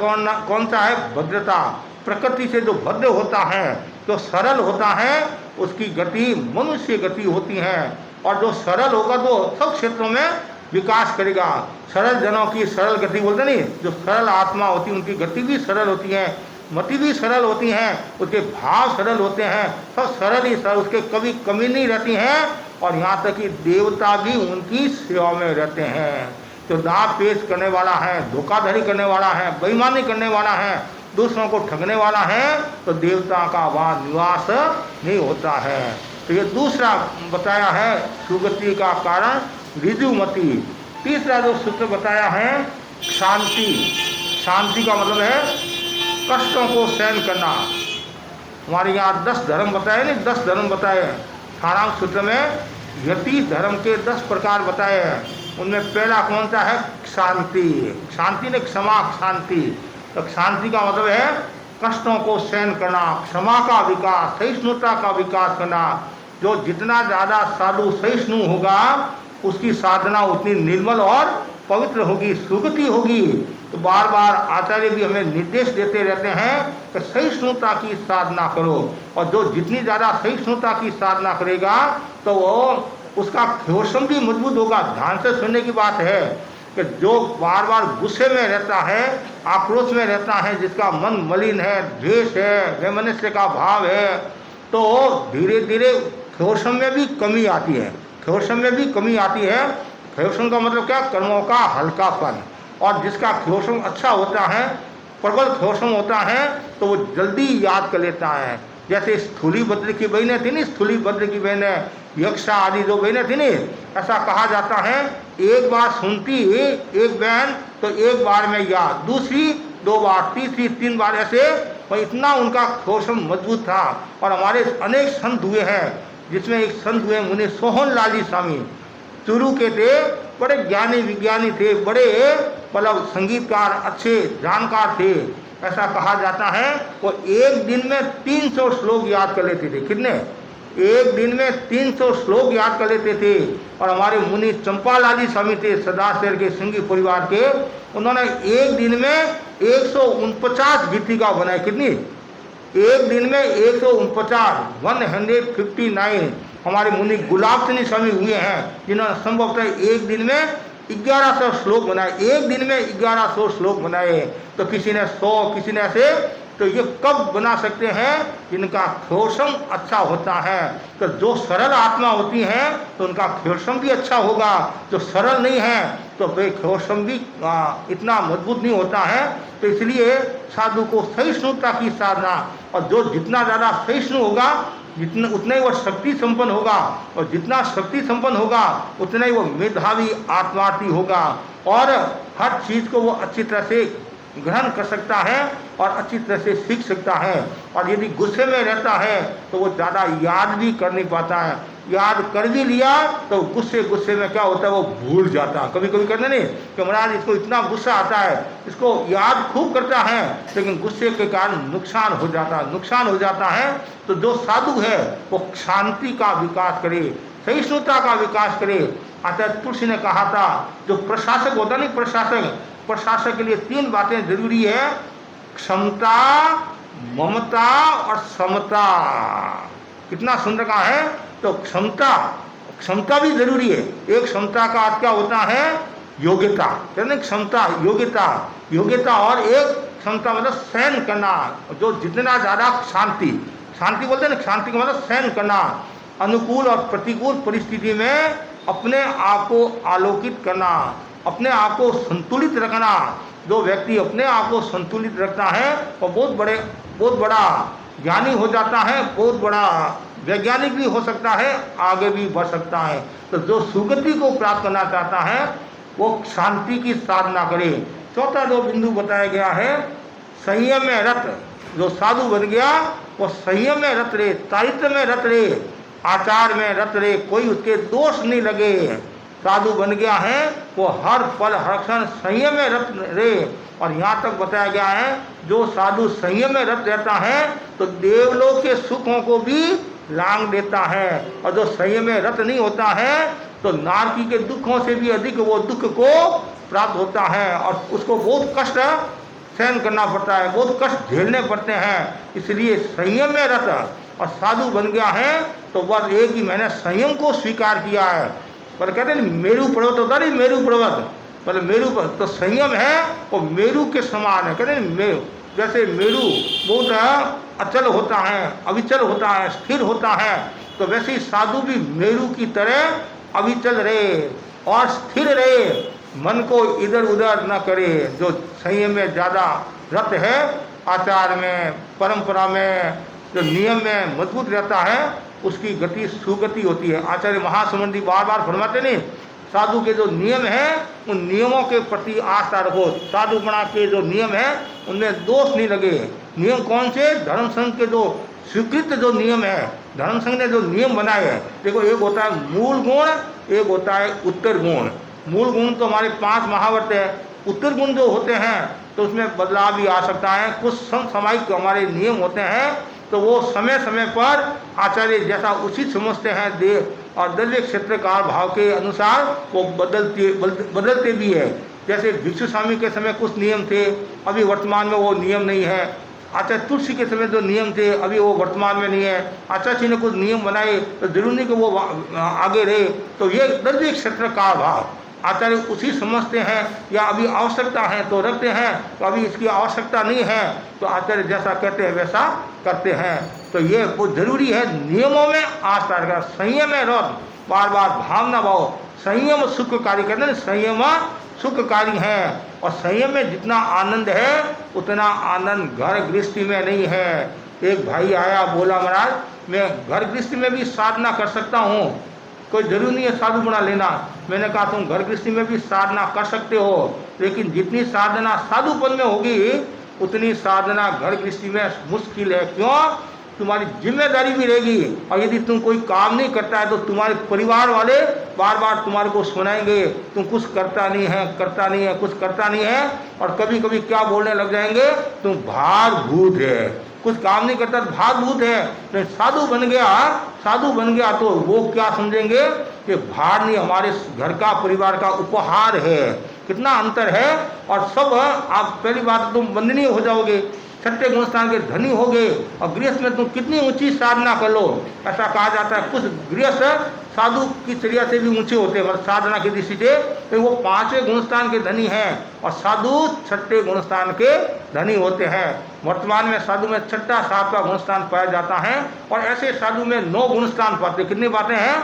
Speaker 3: कौन सा है? भद्रता। प्रकृति से जो भद्र होता है, जो सरल होता है, उसकी गति मनुष्य गति होती है। और जो सरल होगा तो सब क्षेत्रों में विकास करेगा। सरल जनों की सरल गति बोलते नहीं, जो सरल आत्मा होती है उनकी गति भी सरल होती है, मति भी सरल होती हैं, उसके भाव सरल होते हैं, सब सरल ही सरल, उसके कभी कमी नहीं रहती हैं। और यहाँ तक कि देवता भी उनकी सेवा में रहते हैं। जो दाव पेश करने वाला है, धोखाधड़ी करने वाला है, बेईमानी करने वाला है, दूसरों को ठगने वाला है, तो देवता का वहाँ निवास नहीं होता है। तो ये दूसरा बताया है सुगति का कारण ऋजुमति। तीसरा जो सूत्र बताया है शांति। शांति का मतलब है कष्टों को सहन करना। हमारे यहाँ 10 धर्म बताए नहीं, 10 धर्म बताए। सारांश सूत्र में यति धर्म के 10 प्रकार बताए हैं। उनमें पहला कौन सा है? शांति। शांति ने क्षमा शांति। तो शांति का मतलब है कष्टों को सहन करना, क्षमा का विकास, सहिष्णुता का विकास करना। जो जितना ज़्यादा साधु सहिष्णु होगा उसकी साधना उतनी निर्मल और पवित्र होगी, सुगति होगी। तो बार बार आचार्य भी हमें निर्देश देते रहते हैं कि सहिष्णुता की साधना करो। और जो जितनी ज़्यादा सहिष्णुता की साधना करेगा तो वो उसका घोषण भी मजबूत होगा। ध्यान से सुनने की बात है। कि जो बार बार गुस्से में रहता है, आक्रोश में रहता है, जिसका मन मलिन है, द्वेष है, वैमनस्य का भाव है, तो धीरे धीरे क्षोषम में भी कमी आती है। क्षोषम में भी कमी आती है। क्षोषम का मतलब क्या? कर्मों का हल्कापन। और जिसका क्षोषम अच्छा होता है, प्रबल क्षोषम होता है, तो वो जल्दी याद कर लेता है। जैसे स्थूली भद्र की बहनें थी नहीं, स्थूली भद्र की बहनें, यक्षा आदि जो बहनें थी नहीं, ऐसा कहा जाता है एक बार सुनती एक बहन तो एक बार में याद, दूसरी 2 बार, तीसरी 3 बार, ऐसे और इतना उनका क्षोषम मजबूत था। और हमारे अनेक संत हुए हैं, जिसमें एक संत हुए मुनि सोहन लाली स्वामी, चुरू के थे, बड़े ज्ञानी विज्ञानी थे, बड़े मतलब संगीतकार, अच्छे जानकार थे। ऐसा कहा जाता है वो एक दिन में 300 श्लोक याद कर लेते थे। कितने? एक दिन में 300 श्लोक याद कर लेते थे। और हमारे मुनि चंपालाली स्वामी थे, सदाशहर के सिंगी परिवार के, उन्होंने एक दिन में 149 गीतिका बनाई। कितनी? एक दिन में 159 हमारे मुनि गुलाब चंद स्वामी हुए हैं, जिन्होंने संभवतः एक दिन में 1100 श्लोक बनाए। एक दिन में 1100 श्लोक बनाए। तो किसी ने 100, किसी ने ऐसे। तो ये कब बना सकते हैं? जिनका क्षोषम अच्छा होता है। तो जो सरल आत्मा होती हैं तो उनका क्षोषम भी अच्छा होगा। जो सरल नहीं है तो वे क्षोषम भी इतना मजबूत नहीं होता है। तो इसलिए साधु को सहिष्णुता की साधना, और जो जितना ज़्यादा सहिष्णु होगा उतना ही वो शक्ति संपन्न होगा, और जितना शक्ति संपन्न होगा उतना ही वो मेधावी आत्मार्थी होगा, और हर चीज़ को वो अच्छी तरह से ग्रहण कर सकता है और अच्छी तरह से सीख सकता है। और यदि गुस्से में रहता है तो वो ज़्यादा याद भी कर नहीं पाता है। याद कर भी लिया तो गुस्से में क्या होता है, वो भूल जाता है। कभी कभी करते नहीं कि महाराज इसको इतना गुस्सा आता है, इसको याद खूब करता है, लेकिन गुस्से के कारण नुकसान हो जाता है। तो जो साधु है वो शांति का विकास करे, सहिष्णुता का विकास करे। आचार्य तुलसी ने कहा था, जो प्रशासक होता नहीं, प्रशासक के लिए 3 बातें जरूरी है: क्षमता, ममता और समता। कितना सुंदर कहा है। तो क्षमता भी जरूरी है। एक क्षमता का अर्थ क्या होता है? योग्यता। क्षमता, योग्यता। और एक क्षमता मतलब सहन करना, जो जितना ज़्यादा शांति बोलते हैं ना, शांति का मतलब सहन करना। अनुकूल और प्रतिकूल परिस्थिति में अपने आप को आलोकित करना, अपने आप को संतुलित रखना। जो व्यक्ति अपने आप को संतुलित रखता है वो बहुत बड़ा ज्ञानी हो जाता है, बहुत बड़ा वैज्ञानिक भी हो सकता है, आगे भी बढ़ सकता है। तो जो सुगति को प्राप्त करना चाहता है वो शांति की साधना करे। चौथा जो बिंदु बताया गया है, संयम में रत। जो साधु बन गया वो संयम में रत रहे, चारित्र में रत रहे, आचार में रत रहे, कोई उसके दोष नहीं लगे। साधु बन गया है वो हर पल हर क्षण संयम में रत रहे। और यहाँ तक बताया गया है, जो साधु संयम में रत रहता है तो देवलोक के सुखों को भी लांग देता है। और जो संयम में रत नहीं होता है तो नारकी के दुखों से भी अधिक वो दुख को प्राप्त होता है, और उसको बहुत कष्ट सहन करना पड़ता है, बहुत कष्ट झेलने पड़ते हैं। इसलिए संयम में रत और साधु बन गया है तो बस एक ही मैंने संयम को स्वीकार किया है। पर कहते हैं मेरू पर्वत होता नहीं, मेरू पर्वत मतलब मेरू पर्वत, तो संयम है वो मेरू के समान है। कहते हैं जैसे मेरू बहुत अचल होता है, अविचल होता है, स्थिर होता है, तो वैसे ही साधु भी मेरू की तरह अविचल रहे और स्थिर रहे, मन को इधर उधर न करे। जो संयम में ज़्यादा रत है, आचार में, परंपरा में, जो नियम में मजबूत रहता है, उसकी गति सुगति होती है। आचार्य महासंबंधी बार बार फरमाते नहीं, साधु के जो नियम हैं उन नियमों के प्रति आस्था रखो। साधु बना के जो नियम है उनमें दोष नहीं लगे। नियम कौन से? धर्म संघ के जो स्वीकृत जो नियम है, धर्म संघ ने जो नियम बनाए हैं। देखो, एक होता है मूल गुण, एक होता है उत्तर गुण। मूल गुण तो हमारे 5 महावर्त है। उत्तर गुण जो होते हैं तो उसमें बदलाव भी आ सकता है। कुछ समसामयिक हमारे नियम होते हैं तो वो समय समय पर आचार्य जैसा उचित समझते हैं देव और द्रव्य क्षेत्र काल भाव के अनुसार वो बदलते भी है। जैसे भिक्षु स्वामी के समय कुछ नियम थे, अभी वर्तमान में वो नियम नहीं है। आचार्य तुलसी के समय जो नियम थे अभी वो वर्तमान में नहीं है। आचार्य जी ने कुछ नियम बनाए तो जरूरी नहीं कि वो आगे रहे। तो ये द्रव्य क्षेत्र काल भाव, आचार्य उसी समझते हैं या अभी आवश्यकता है तो रखते हैं, तो अभी इसकी आवश्यकता नहीं है तो आचार्य जैसा कहते हैं वैसा करते हैं। तो ये बहुत जरूरी है, नियमों में आस्था रखना, संयम में रहो, बार बार भावना भाव, संयम सुखकारी कहते हैं, संयम सुखकारी है। और संयम में जितना आनंद है उतना आनंद घर गृहस्थी में नहीं है। एक भाई आया, बोला महाराज मैं घर गृहस्थी में भी साधना कर सकता हूँ, कोई जरूरी नहीं है साधु बना लेना। मैंने कहा तुम घर गृहस्थी में भी साधना कर सकते हो, लेकिन जितनी साधना साधुपन में होगी उतनी साधना घर गृहस्थी में मुश्किल है। क्यों? तुम्हारी जिम्मेदारी भी रहेगी, और यदि तुम कोई काम नहीं करता है तो तुम्हारे परिवार वाले बार बार तुम्हारे को सुनाएंगे तुम कुछ करता नहीं है, करता नहीं है, कुछ करता नहीं है। और कभी कभी क्या बोलने लग जाएंगे, तुम भार भूत है, कुछ काम नहीं करता भार भूत है। तो साधु बन गया तो वो क्या समझेंगे कि भार नहीं, हमारे घर का परिवार का उपहार है। कितना अंतर है। और सब आप पहली बात तुम वंदनीय हो जाओगे, छठे गुणस्थान के धनी हो गए। और गृहस्थ में तुम कितनी ऊंची साधना कर लो, ऐसा कहा जाता है कुछ गृहस्थ साधु की चर्या से भी ऊंचे होते हैं, मतलब साधना की दृष्टि से, तो वो 5वें गुणस्थान के धनी हैं और साधु 6ठे गुणस्थान के धनी होते हैं। वर्तमान में साधु में 6ठा 7वां गुणस्थान पाया जाता है, और ऐसे साधु में 9 गुणस्थान पाते। कितनी बातें हैं?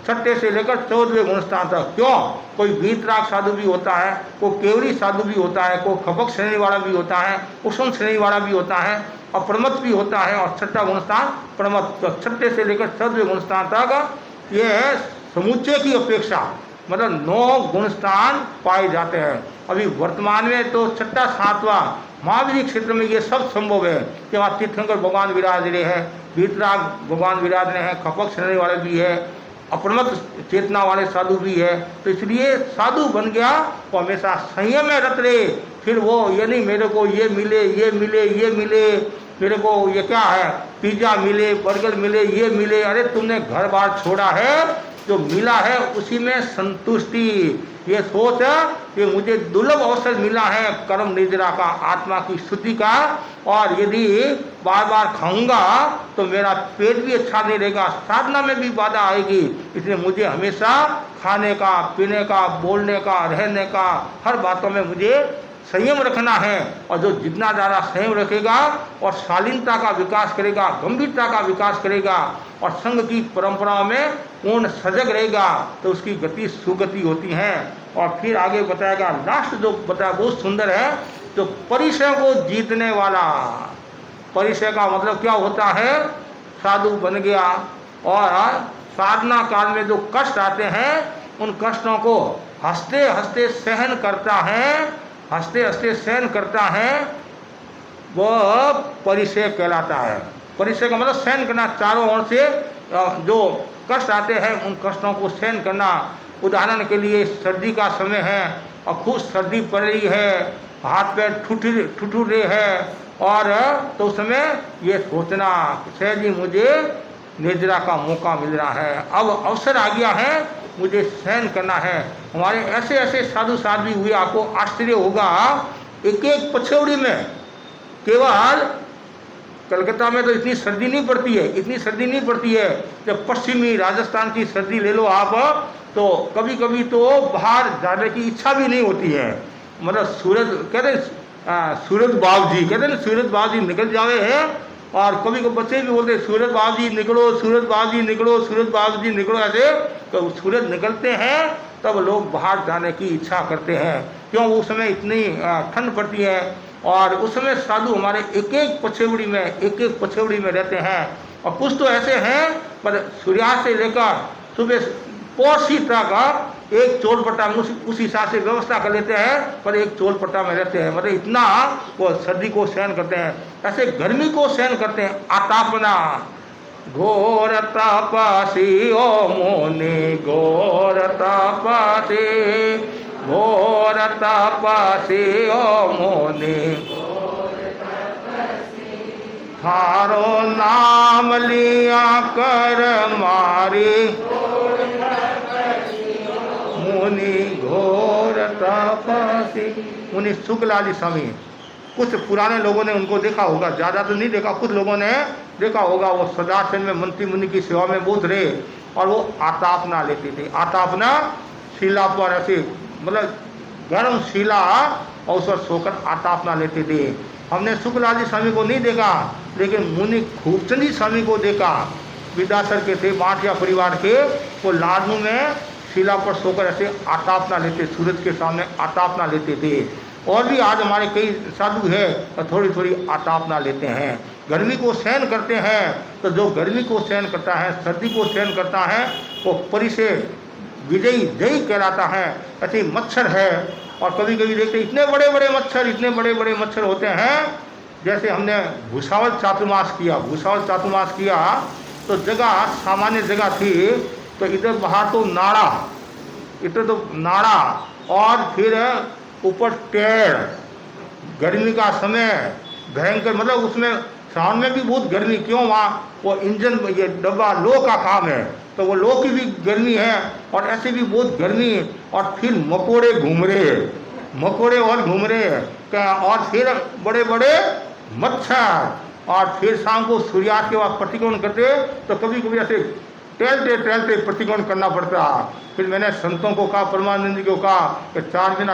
Speaker 3: 6ठे से लेकर 14वें गुणस्थान तक। क्यों? कोई वीतराग साधु भी होता है, कोई केवड़ी साधु भी होता है, कोई खपक श्रेणी वाला भी होता है, उष्ण श्रेणी वाला भी होता है, और प्रमत भी होता है, और 6ठा गुणस्थान प्रमत। तो 6ठे से लेकर 14वें गुणस्थान तक ये समुच्चय की अपेक्षा मतलब 9 गुणस्थान पाए जाते हैं। अभी वर्तमान में तो 6ठा 7वां महावीर क्षेत्र में ये सब संभव है कि वहाँ तीर्थंकर भगवान विराज रहे हैं, वीतराग भगवान विराज रहे हैं, खपक श्रेणी वाले भी है, अप्रमत चेतना वाले साधु भी है। तो इसलिए साधु बन गया तो हमेशा संयम में रत रहे। फिर वो ये नहीं मेरे को ये मिले, ये मिले, ये मिले, मेरे को ये क्या है पिज्जा मिले, बर्गर मिले, ये मिले। अरे तुमने घर बार छोड़ा है, जो मिला है उसी में संतुष्टि। ये सोच कि मुझे दुर्लभ अवसर मिला है कर्म निद्रा का, आत्मा की शुद्धि का, और यदि बार बार खाऊंगा तो मेरा पेट भी अच्छा नहीं रहेगा, साधना में भी बाधा आएगी। इसलिए मुझे हमेशा खाने का, पीने का, बोलने का, रहने का, हर बातों में मुझे संयम रखना है। और जो जितना ज़्यादा संयम रखेगा और शालीनता का विकास करेगा, गंभीरता का विकास करेगा, और संघ की परंपराओं में पूर्ण सजग रहेगा, तो उसकी गति सुगति होती है। और फिर आगे बताएगा, लास्ट जो बताया बहुत सुंदर है, जो परिचय को जीतने वाला। परिचय का मतलब क्या होता है? साधु बन गया और साधना काल में जो कष्ट आते हैं उन कष्टों को हंसते हंसते सहन करता है, हंसते हंसते सहन करता है, वह परिचय कहलाता है। परिचय का मतलब सहन करना, चारों ओर से जो कष्ट आते हैं उन कष्टों को सहन करना। उदाहरण के लिए सर्दी का समय है और खूब सर्दी पड़ रही है, हाथ पैर ठुठुरे है, और तो उस समय ये सोचना शायद जी मुझे निद्रा का मौका मिल रहा है, अब अवसर आ गया है, मुझे सहन करना है। हमारे ऐसे ऐसे साधु साध्वी हुए, आपको आश्चर्य होगा, एक एक पछौड़ी में, केवल कलकत्ता में तो इतनी सर्दी नहीं पड़ती है, इतनी सर्दी नहीं पड़ती है। जब पश्चिमी राजस्थान की सर्दी ले लो आप, तो कभी कभी तो बाहर जाने की इच्छा भी नहीं होती है। मतलब सूरज कहते हैं, सूरज बाबूजी कहते हैं, सूरज बाबूजी निकल जावे है, और कभी कभी बच्चे भी बोलते सूरज बाबूजी निकलो, सूरज बाबूजी निकलो, सूरज बाबूजी निकलो। ऐसे तो सूरज निकलते हैं तब लोग बाहर जाने की इच्छा करते हैं। क्यों? उस समय इतनी ठंड पड़ती है, और उस समय साधु हमारे एक एक पछौड़ी में रहते हैं। और कुछ तो ऐसे हैं पर सूर्यास्त से लेकर सुबह पौषी तक एक चोलपट्टा में उस हिसाब से व्यवस्था कर लेते हैं, पर एक चोलपट्टा में रहते हैं। मतलब इतना वो सर्दी को सहन करते हैं, ऐसे गर्मी को सहन करते हैं। आतापना घोर तपसी ओ मुनि, घोर तपसी, घोर तपसी ओ मुनि, थारो नाम लिया कर मारी, मुनि घोर तपसी। मुनि शुक्लाली स्वामी, कुछ पुराने लोगों ने उनको देखा होगा, ज़्यादा तो नहीं देखा, कुछ लोगों ने देखा होगा। वो सदासन में मंत्री मुनि की सेवा में बहुत रहे, और वो आतापना लेते थे। आतापना शिला पर ऐसे मतलब गर्म शिला और उस पर सोकर आतापना लेते थे। हमने शुक्लादि स्वामी को नहीं देखा, लेकिन मुनि खूबचंद जी स्वामी को देखा। विद्यासर के थे, बांटिया परिवार के, वो लाडनू में शिला पर सोकर ऐसे आतापना लेते, सूरज के सामने आतापना लेते थे। और भी आज हमारे कई साधु है तो थोड़ी थोड़ी आतापना लेते हैं। गर्मी को सहन करते हैं, तो जो गर्मी को सहन करता है, सर्दी को सहन करता है, वो परि से विजयी जयी कहलाता है। ऐसे मच्छर है, और कभी कभी देखते इतने बड़े बड़े मच्छर होते हैं। जैसे हमने भूसावल चातुर्मास किया तो जगह सामान्य जगह थी, तो इधर बाहर तो नाड़ा और फिर ऊपर टेढ़, गर्मी का समय भयंकर, मतलब उसमें सावन में भी बहुत गर्मी। क्यों? वहाँ वो इंजन, ये डब्बा लो का काम है, तो वो लो की भी गर्मी है, और ऐसे भी बहुत गर्मी। और फिर मकोड़े घूम रहे और फिर बड़े बड़े मच्छर, और फिर शाम को सूर्यास्त के बाद प्रतिक्रमण करते, तो कभी कभी ऐसे टहलते प्रतिक्रमण करना पड़ता। फिर मैंने संतों को कहा, परमानंद जी को कहा कि 4 दिन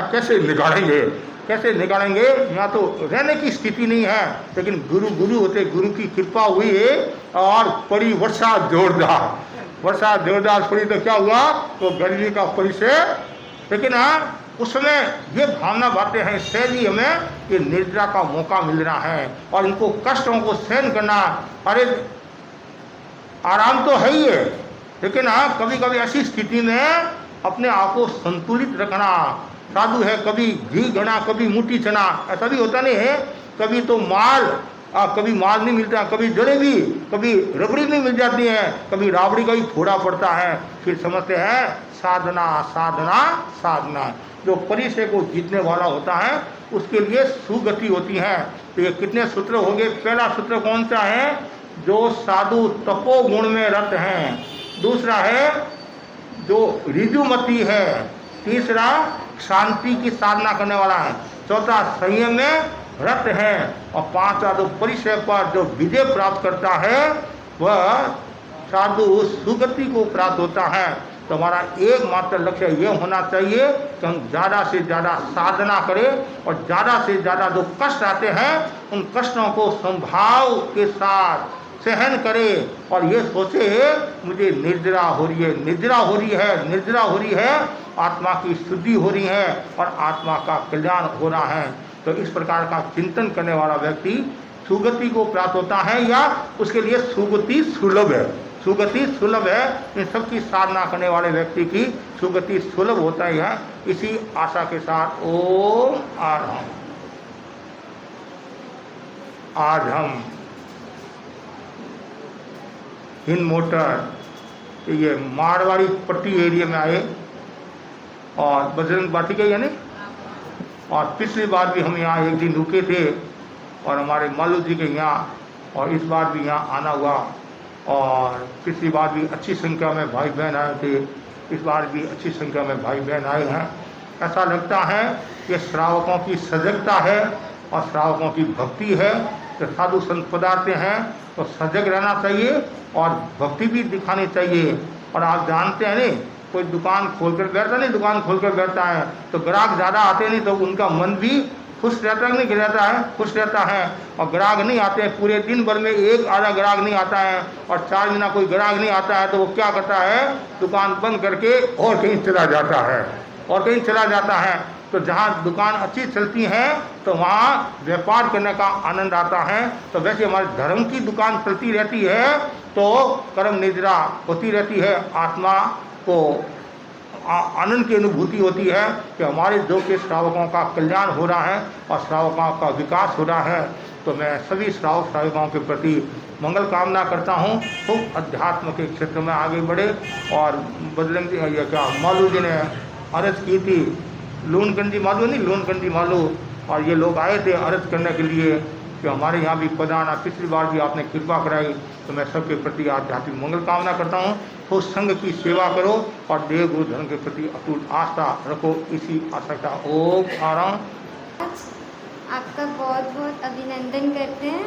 Speaker 3: कैसे निकालेंगे, यहाँ तो रहने की स्थिति नहीं है। लेकिन गुरु होते, गुरु की कृपा हुई है, और पड़ी वर्षा जोरदार पड़ी, तो क्या हुआ, तो गर्मी का परिचय। लेकिन हाँ, उस समय ये भावना बातें हैं, इससे भी हमें ये निद्रा का मौका मिल रहा है, और इनको कष्टों को सहन करना। अरे आराम तो है ही है, लेकिन हाँ, कभी कभी ऐसी स्थिति में अपने आप को संतुलित रखना। साधु है, कभी घी घना, कभी मुट्ठी चना, ऐसा भी होता नहीं है। कभी तो कभी माल नहीं मिलता, कभी जलेबी, कभी रबड़ी नहीं मिल जाती है, कभी राबड़ी का ही फोड़ा पड़ता है। फिर समझते हैं साधना। जो परिचय को जीतने वाला होता है, उसके लिए सुगति होती है। तो ये कितने सूत्र हो गए? पहला सूत्र कौन सा है? जो साधु तपोगुण में रत हैं। दूसरा है जो ऋजुमती है। तीसरा शांति की साधना करने वाला है। चौथा संयम में रत है। और पांचवा जो परिचय पर जो विजय प्राप्त करता है, वह साधु सुगति को प्राप्त होता है। तो हमारा एकमात्र लक्ष्य ये होना चाहिए कि हम ज़्यादा से ज़्यादा साधना करें, और ज़्यादा से ज़्यादा जो कष्ट आते हैं, उन कष्टों को संभाव के साथ सहन करें, और ये सोचे मुझे निद्रा हो रही है, आत्मा की शुद्धि हो रही है, और आत्मा का कल्याण हो रहा है। तो इस प्रकार का चिंतन करने वाला व्यक्ति सुगति को प्राप्त होता है, या उसके लिए सुगति सुलभ है। इन सबकी साधना करने वाले व्यक्ति की सुगति सुलभ होता है। इसी आशा के साथ ओम आराम। आज हम हिंद मोटर ये मारवाड़ी पट्टी एरिया में आए, और बजरंग वाटिका यानी, और पिछली बार भी हम यहाँ एक दिन रुके थे, और हमारे मालू जी के यहाँ, और इस बार भी यहाँ आना हुआ। और पिछली बार भी अच्छी संख्या में भाई बहन आए थे, इस बार भी अच्छी संख्या में भाई बहन आए हैं। ऐसा लगता है कि श्रावकों की सजगता है और श्रावकों की भक्ति है। तो साधु संत पधारते हैं तो सजग रहना चाहिए और भक्ति भी दिखानी चाहिए। और आप जानते हैं नहीं, कोई दुकान खोलकर बैठता है तो ग्राहक ज़्यादा आते नहीं, तो उनका मन भी खुश रहता है, खुश रहता है। और ग्राहक नहीं आते हैं, पूरे दिन भर में एक आधा ग्राहक नहीं आता है, और 4 महीना कोई ग्राहक नहीं आता है, तो वो क्या करता है, दुकान बंद करके और कहीं चला जाता है। तो जहाँ दुकान अच्छी चलती है तो वहाँ व्यापार करने का आनंद आता है। तो वैसे हमारे धर्म की दुकान चलती रहती है तो कर्म निद्रा होती रहती है, आत्मा को आनंद की अनुभूति होती है कि हमारे जो के श्रावकों का कल्याण हो रहा है और श्रावकों का विकास हो रहा है। तो मैं सभी श्रावकों के प्रति मंगल कामना करता हूँ, खूब अध्यात्म के क्षेत्र में आगे बढ़े। और बजरंग ये क्या मालू जी ने अर्ज की थी, लूनकंडी मालू, और ये लोग आए थे अर्ज करने के लिए कि हमारे यहाँ भी पधारना, पिछली बार भी आपने कृपा कराई। तो मैं सबके प्रति आध्यात्मिक मंगल कामना करता हूँ। तो संघ की सेवा करो और देव गुरु धर्म के प्रति अटूट आस्था रखो, इसी आशा का ओम आराम।
Speaker 4: आपका बहुत बहुत अभिनंदन करते हैं।